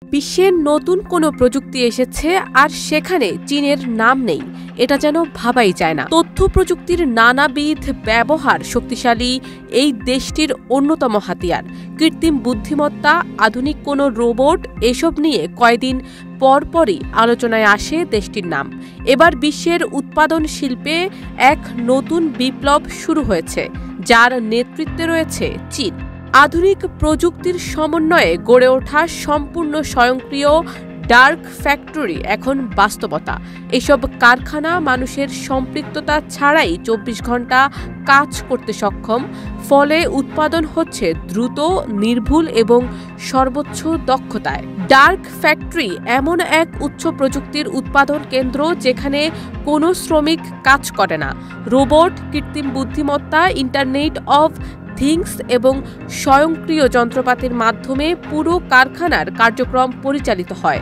বিশ্বের নতুন কোনো প্রযুক্তি এসেছে আর সেখানে চীনের নাম নেই, এটা যেন ভাবাই যায় না। তথ্য প্রযুক্তির নানাবিধ ব্যবহার শক্তিশালী এই দেশটির অন্যতম হাতিয়ার। কৃত্রিম বুদ্ধিমত্তা, আধুনিক কোনো রোবট, এসব নিয়ে কয়েকদিন পরপরই আলোচনায় আসে দেশটির নাম। এবার বিশ্বের উৎপাদন শিল্পে এক নতুন বিপ্লব শুরু হয়েছে, যার নেতৃত্বে রয়েছে চীন। আধুনিক প্রযুক্তির সমন্বয়ে গড়ে ওঠা সম্পূর্ণ স্বয়ংক্রিয় ডার্ক ফ্যাক্টরি এখন বাস্তবতা। এসব কারখানা মানুষের সম্পৃক্ততা ছাড়াই ২৪ ঘন্টা কাজ করতে সক্ষম, ফলে উৎপাদন হচ্ছে দ্রুত, নির্ভুল এবং সর্বোচ্চ দক্ষতায়। ডার্ক ফ্যাক্টরি এমন এক উচ্চ প্রযুক্তির উৎপাদন কেন্দ্র যেখানে কোনো শ্রমিক কাজ করে না। রোবট, কৃত্রিম বুদ্ধিমত্তা, ইন্টারনেট অব থিংস এবং স্বয়ংক্রিয় যন্ত্রপাতির মাধ্যমে পুরো কারখানার কার্যক্রম পরিচালিত হয়।